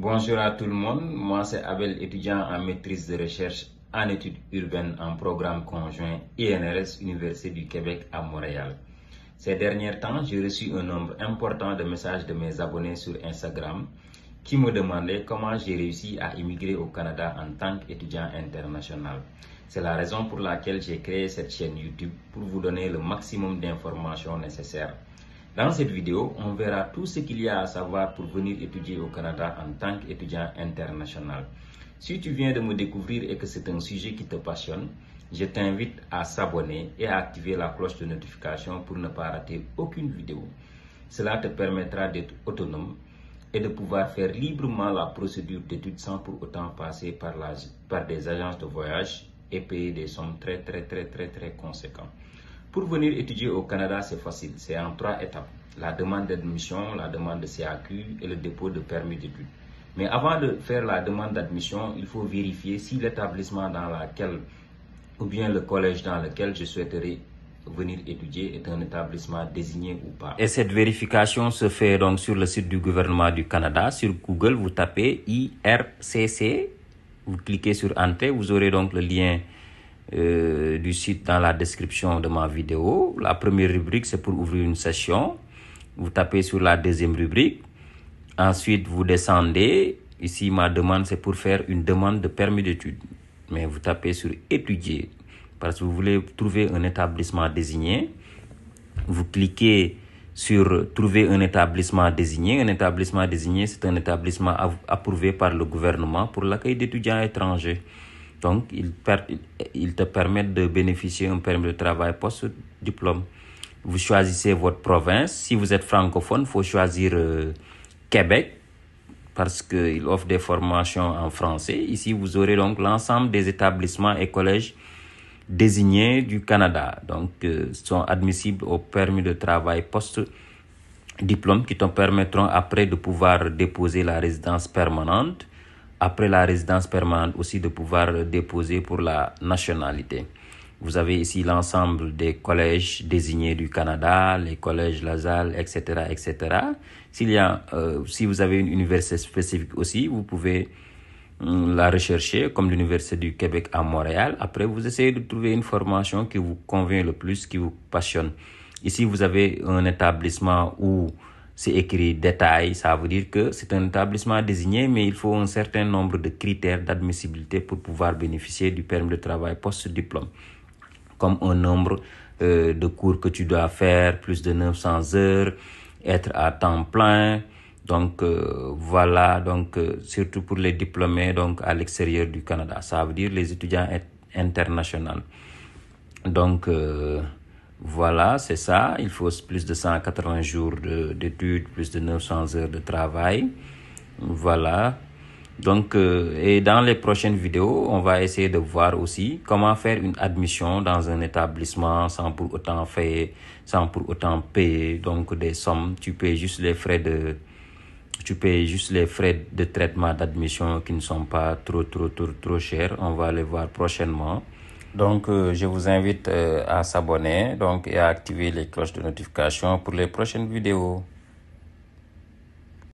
Bonjour à tout le monde, moi c'est Abel, étudiant en maîtrise de recherche en études urbaines en programme conjoint INRS Université du Québec à Montréal. Ces derniers temps, j'ai reçu un nombre important de messages de mes abonnés sur Instagram qui me demandaient comment j'ai réussi à immigrer au Canada en tant qu'étudiant international. C'est la raison pour laquelle j'ai créé cette chaîne YouTube pour vous donner le maximum d'informations nécessaires. Dans cette vidéo, on verra tout ce qu'il y a à savoir pour venir étudier au Canada en tant qu'étudiant international. Si tu viens de me découvrir et que c'est un sujet qui te passionne, je t'invite à s'abonner et à activer la cloche de notification pour ne pas rater aucune vidéo. Cela te permettra d'être autonome et de pouvoir faire librement la procédure d'études sans pour autant passer par des agences de voyage et payer des sommes très conséquentes. Pour venir étudier au Canada, c'est facile, c'est en 3 étapes. La demande d'admission, la demande de CAQ et le dépôt de permis d'études. Mais avant de faire la demande d'admission, il faut vérifier si l'établissement dans lequel ou bien le collège dans lequel je souhaiterais venir étudier est un établissement désigné ou pas. Et cette vérification se fait donc sur le site du gouvernement du Canada. Sur Google, vous tapez IRCC, vous cliquez sur Entrée, vous aurez donc le lien du site dans la description de ma vidéo. La première rubrique, c'est pour ouvrir une session. Vous tapez sur la deuxième rubrique. Ensuite, vous descendez. Ici, ma demande, c'est pour faire une demande de permis d'études. Mais vous tapez sur étudier parce que vous voulez trouver un établissement désigné. Vous cliquez sur trouver un établissement désigné. Un établissement désigné, c'est un établissement approuvé par le gouvernement pour l'accueil d'étudiants étrangers. Donc, ils te permettent de bénéficier d'un permis de travail post-diplôme. Vous choisissez votre province. Si vous êtes francophone, il faut choisir Québec parce qu'il offre des formations en français. Ici, vous aurez donc l'ensemble des établissements et collèges désignés du Canada. Donc, sont admissibles au permis de travail post-diplôme qui te permettront après de pouvoir déposer la résidence permanente. Après la résidence permanente aussi de pouvoir déposer pour la nationalité. Vous avez ici l'ensemble des collèges désignés du Canada, les collèges LaSalle, etc., etc. Si vous avez une université spécifique aussi, vous pouvez la rechercher comme l'Université du Québec à Montréal. Après, vous essayez de trouver une formation qui vous convient le plus, qui vous passionne. Ici, vous avez un établissement où c'est écrit détail, ça veut dire que c'est un établissement désigné, mais il faut un certain nombre de critères d'admissibilité pour pouvoir bénéficier du permis de travail post-diplôme. Comme un nombre de cours que tu dois faire, plus de 900 heures, être à temps plein. Donc voilà, surtout pour les diplômés donc à l'extérieur du Canada. Ça veut dire les étudiants internationaux. Donc voilà, c'est ça. Il faut plus de 180 jours d'études, plus de 900 heures de travail. Voilà. Donc, et dans les prochaines vidéos, on va essayer de voir aussi comment faire une admission dans un établissement sans pour autant payer donc des sommes. Tu payes juste les frais de traitement d'admission qui ne sont pas trop chers. On va les voir prochainement. Donc, je vous invite à s'abonner et à activer les cloches de notification pour les prochaines vidéos.